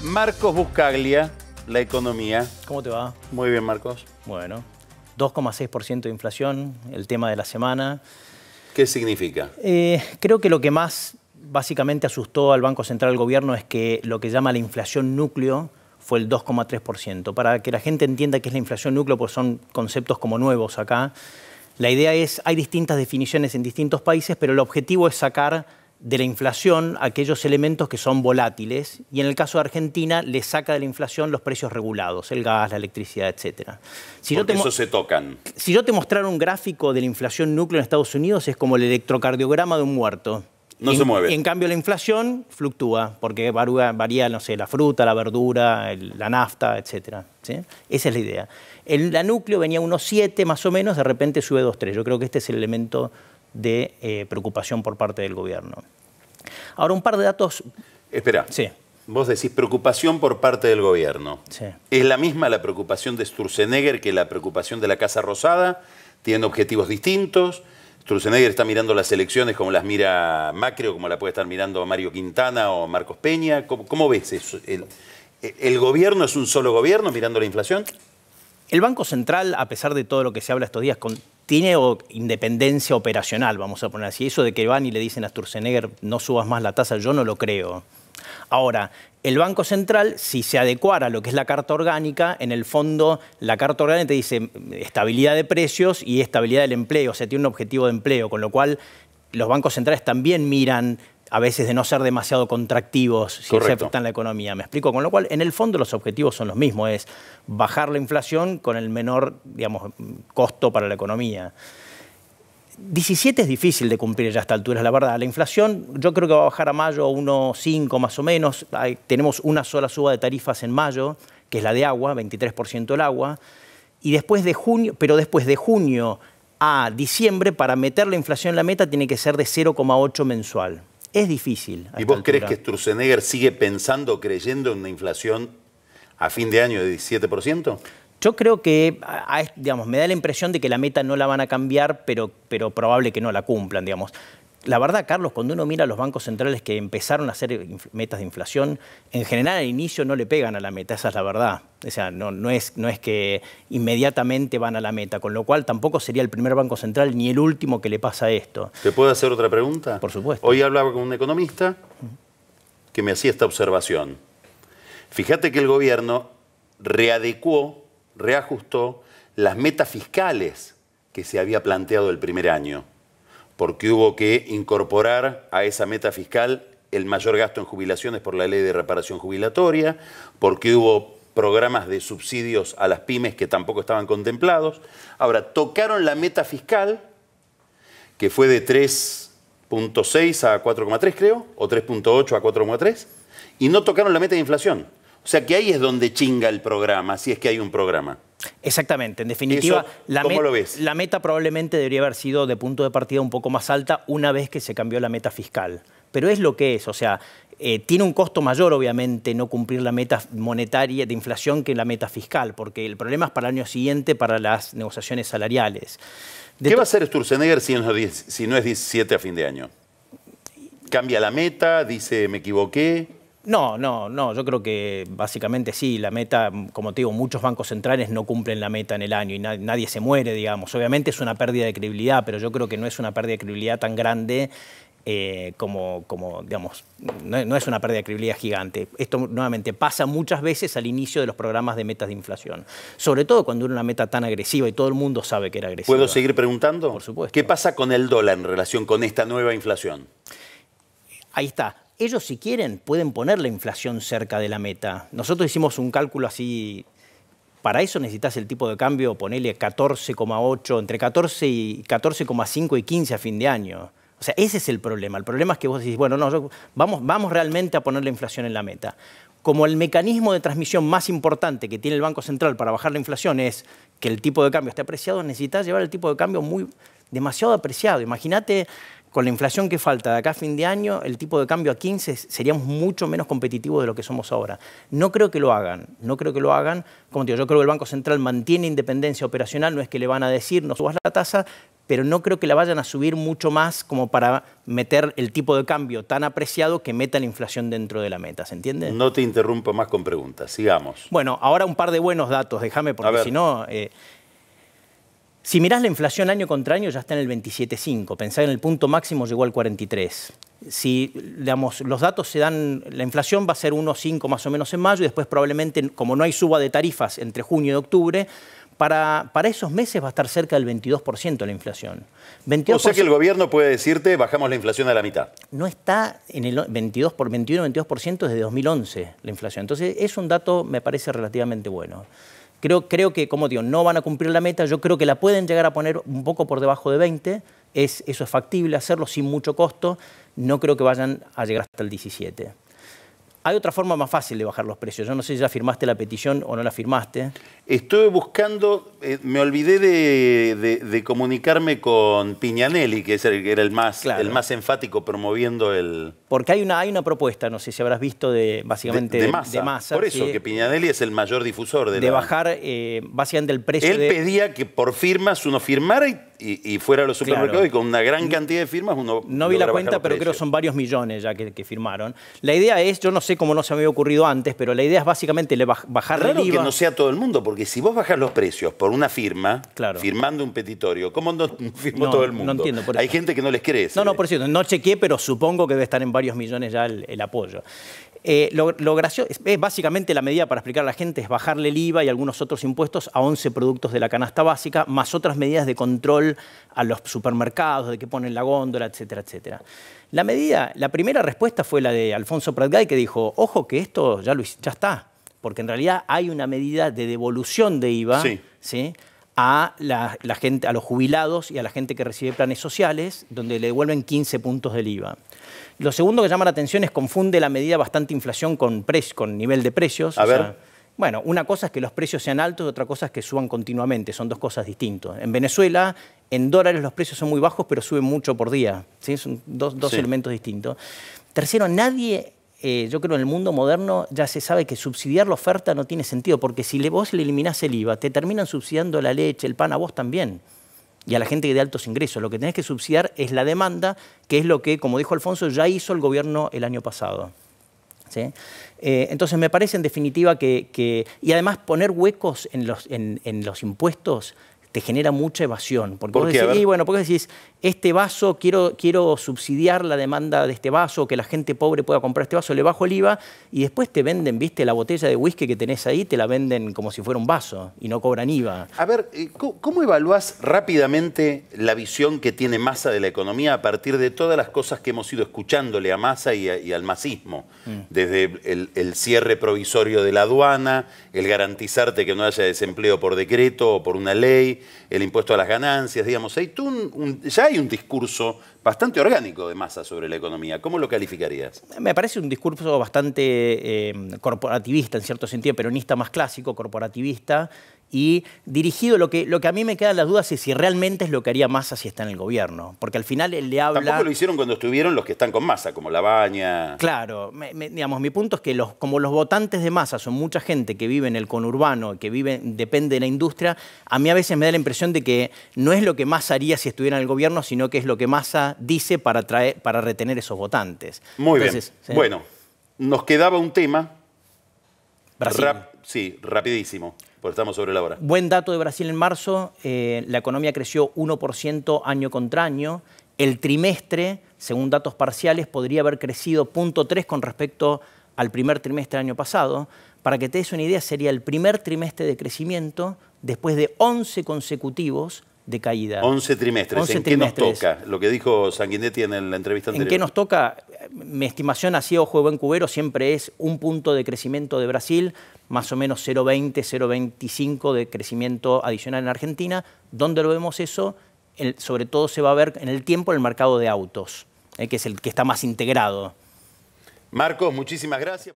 Marcos Buscaglia, La Economía. ¿Cómo te va? Muy bien, Marcos. Bueno, 2,6% de inflación, el tema de la semana. ¿Qué significa? Creo que lo que más básicamente asustó al Banco Central del Gobierno es que lo que llama la inflación núcleo fue el 2,3%. Para que la gente entienda qué es la inflación núcleo, pues son conceptos como nuevos acá. La idea es, hay distintas definiciones en distintos países, pero el objetivo es sacar de la inflación aquellos elementos que son volátiles, y en el caso de Argentina le saca de la inflación los precios regulados, el gas, la electricidad, etc. Porque esos se tocan. Si yo te mostrara un gráfico de la inflación núcleo en Estados Unidos, es como el electrocardiograma de un muerto. No se mueve. En cambio, la inflación fluctúa, porque varía, no sé, la fruta, la verdura, la nafta, etc. ¿Sí? Esa es la idea. La núcleo venía a unos 7 más o menos, de repente sube 2,3. Yo creo que este es el elemento de preocupación por parte del gobierno. Ahora, un par de datos. Espera. Sí. Vos decís preocupación por parte del gobierno. Sí. ¿Es la misma la preocupación de Sturzenegger que la preocupación de la Casa Rosada? ¿Tienen objetivos distintos? Sturzenegger está mirando las elecciones como las mira Macri o como la puede estar mirando Mario Quintana o Marcos Peña. ¿Cómo ves eso? ¿El gobierno es un solo gobierno mirando la inflación? El Banco Central, a pesar de todo lo que se habla estos días, tiene independencia operacional, vamos a poner así. Eso de que van y le dicen a Sturzenegger no subas más la tasa, yo no lo creo. Ahora, el Banco Central, si se adecuara a lo que es la Carta Orgánica, en el fondo la Carta Orgánica te dice estabilidad de precios y estabilidad del empleo, o sea, tiene un objetivo de empleo, con lo cual los bancos centrales también miran a veces de no ser demasiado contractivos si se afectan la economía. ¿Me explico? Con lo cual, en el fondo, los objetivos son los mismos, es bajar la inflación con el menor, digamos, costo para la economía. 17 es difícil de cumplir ya a esta altura, la verdad. La inflación yo creo que va a bajar a mayo a 1,5 más o menos. Tenemos una sola suba de tarifas en mayo, que es la de agua, 23% el agua. Y después de junio, pero después de junio a diciembre, para meter la inflación en la meta, tiene que ser de 0,8 mensual. Es difícil. ¿Y vos crees que Sturzenegger sigue pensando, creyendo en una inflación a fin de año de 17%? Yo creo que, digamos, me da la impresión de que la meta no la van a cambiar, pero probable que no la cumplan, digamos. La verdad, Carlos, cuando uno mira a los bancos centrales que empezaron a hacer metas de inflación, en general al inicio no le pegan a la meta, esa es la verdad. O sea, no es que inmediatamente van a la meta, con lo cual tampoco sería el primer banco central ni el último que le pasa esto. ¿Te puedo hacer otra pregunta? Por supuesto. Hoy hablaba con un economista que me hacía esta observación. Fíjate que el gobierno reajustó las metas fiscales que se había planteado el primer año, porque hubo que incorporar a esa meta fiscal el mayor gasto en jubilaciones por la ley de reparación jubilatoria, porque hubo programas de subsidios a las pymes que tampoco estaban contemplados. Ahora, tocaron la meta fiscal, que fue de 3,6 a 4,3 creo, o 3,8 a 4,3, y no tocaron la meta de inflación. O sea que ahí es donde chinga el programa, si es que hay un programa. Exactamente. En definitiva, ¿cómo lo ves? La meta probablemente debería haber sido de punto de partida un poco más alta una vez que se cambió la meta fiscal. Pero es lo que es, o sea, tiene un costo mayor, obviamente, no cumplir la meta monetaria de inflación que la meta fiscal, porque el problema es para el año siguiente, para las negociaciones salariales. ¿Qué va a hacer Sturzenegger si no es 17 a fin de año? ¿Cambia la meta? ¿Dice me equivoqué? No, yo creo que básicamente sí, la meta, como te digo, muchos bancos centrales no cumplen la meta en el año y nadie se muere, digamos. Obviamente es una pérdida de credibilidad, pero yo creo que no es una pérdida de credibilidad tan grande como digamos, no es una pérdida de credibilidad gigante. Esto nuevamente pasa muchas veces al inicio de los programas de metas de inflación, sobre todo cuando era una meta tan agresiva y todo el mundo sabe que era agresiva. ¿Puedo seguir preguntando? Por supuesto. ¿Qué pasa con el dólar en relación con esta nueva inflación? Ahí está. Ellos, si quieren, pueden poner la inflación cerca de la meta. Nosotros hicimos un cálculo así. Para eso necesitas el tipo de cambio, ponele 14,8, entre 14 y 14,5 y 15 a fin de año. O sea, ese es el problema. El problema es que vos decís, bueno, no, vamos realmente a poner la inflación en la meta. Como el mecanismo de transmisión más importante que tiene el Banco Central para bajar la inflación es que el tipo de cambio esté apreciado, necesitas llevar el tipo de cambio demasiado apreciado. Imagínate, con la inflación que falta de acá a fin de año, el tipo de cambio a 15 seríamos mucho menos competitivos de lo que somos ahora. No creo que lo hagan, no creo que lo hagan. Como te digo, yo creo que el Banco Central mantiene independencia operacional, no es que le van a decir no subas la tasa, pero no creo que la vayan a subir mucho más como para meter el tipo de cambio tan apreciado que meta la inflación dentro de la meta, ¿se entiende? No te interrumpo más con preguntas, sigamos. Bueno, ahora un par de buenos datos, déjame, porque si no... si mirás la inflación año contra año ya está en el 27,5, pensá en el punto máximo llegó al 43. Si, digamos, los datos se dan, la inflación va a ser 1,5 más o menos en mayo y después probablemente, como no hay suba de tarifas entre junio y octubre, para esos meses va a estar cerca del 22% la inflación. 22%, o sea que el gobierno puede decirte, bajamos la inflación a la mitad. No está en el 21-22% desde 2011 la inflación. Entonces es un dato, me parece, relativamente bueno. Creo que, como digo, no van a cumplir la meta. Yo creo que la pueden llegar a poner un poco por debajo de 20. Eso es factible hacerlo sin mucho costo. No creo que vayan a llegar hasta el 17. Hay otra forma más fácil de bajar los precios. Yo no sé si ya firmaste la petición o no la firmaste. Estuve buscando, me olvidé de comunicarme con Piñanelli, que era el más enfático promoviendo el... Porque hay una propuesta, no sé si habrás visto, básicamente de Massa. Por eso, ¿sí? Que Piñanelli es el mayor difusor de bajar básicamente el precio. Él pedía que por firmas uno firmara y fuera a los supermercados y con una gran cantidad de firmas uno... No vi la cuenta, pero creo que son varios millones ya que firmaron. La idea es, yo no sé cómo no se me había ocurrido antes, pero la idea es básicamente bajar el IVA. Que no sea todo el mundo, porque si vos bajás los precios por una firma, firmando un petitorio, ¿cómo no firmó todo el mundo? No entiendo. Hay gente que no les cree. No, por cierto, no chequeé, pero supongo que debe estar en varios millones ya el apoyo. Lo gracioso, es básicamente la medida para explicar a la gente es bajarle el IVA y algunos otros impuestos a 11 productos de la canasta básica, más otras medidas de control a los supermercados, de que ponen la góndola, etcétera, etcétera. La primera respuesta fue la de Alfonso Pratgay, que dijo, ojo que esto ya está, porque en realidad hay una medida de devolución de IVA ¿sí? A la gente, a los jubilados y a la gente que recibe planes sociales, donde le devuelven 15 puntos del IVA. Lo segundo que llama la atención es confunde la medida bastante inflación con nivel de precios. A ver. Bueno, una cosa es que los precios sean altos y otra cosa es que suban continuamente. Son dos cosas distintas. En Venezuela, en dólares los precios son muy bajos, pero suben mucho por día. ¿Sí? Son dos elementos distintos. Tercero, nadie, yo creo en el mundo moderno, ya se sabe que subsidiar la oferta no tiene sentido, porque si vos le eliminás el IVA, te terminan subsidiando la leche, el pan, a vos también. Y a la gente de altos ingresos. Lo que tenés que subsidiar es la demanda, que es lo que, como dijo Alfonso, ya hizo el gobierno el año pasado. ¿Sí? Entonces me parece en definitiva que... Y además poner huecos en los impuestos te genera mucha evasión. Porque vos decís, porque decís, este vaso, quiero subsidiar la demanda de este vaso, que la gente pobre pueda comprar este vaso, le bajo el IVA y después te venden, viste, la botella de whisky que tenés ahí, te la venden como si fuera un vaso y no cobran IVA. A ver, ¿cómo evaluás rápidamente la visión que tiene Massa de la economía a partir de todas las cosas que hemos ido escuchándole a Massa y al masismo? Desde el cierre provisorio de la aduana, el garantizarte que no haya desempleo por decreto o por una ley, el impuesto a las ganancias, digamos. Ya hay un discurso bastante orgánico de Massa sobre la economía. ¿Cómo lo calificarías? Me parece un discurso bastante corporativista, en cierto sentido, peronista más clásico, corporativista, y dirigido, lo que a mí me quedan las dudas es si realmente es lo que haría Massa si está en el gobierno. Porque al final él le habla... Tampoco lo hicieron cuando estuvieron los que están con Massa, como Labaña. Claro, digamos, mi punto es que como los votantes de Massa son mucha gente que vive en el conurbano, que depende de la industria, a mí a veces me da la impresión de que no es lo que Massa haría si estuviera en el gobierno, sino que es lo que Massa dice para retener esos votantes. Muy bien. ¿Sí? Bueno, nos quedaba un tema. Brasil. Sí, rapidísimo, porque estamos sobre la hora. Buen dato de Brasil en marzo. La economía creció 1% año contra año. El trimestre, según datos parciales, podría haber crecido 0,3 con respecto al primer trimestre del año pasado. Para que te des una idea, sería el primer trimestre de crecimiento después de 11 consecutivos de caída. 11 trimestres. ¿En qué nos toca? Lo que dijo Sanguinetti en la entrevista anterior. ¿En qué nos toca? Mi estimación así, ojo de buen cubero, siempre es 1 punto de crecimiento de Brasil, más o menos 0,20, 0,25 de crecimiento adicional en Argentina. ¿Dónde lo vemos eso? Sobre todo se va a ver en el tiempo en el mercado de autos, que es el que está más integrado. Marcos, muchísimas gracias.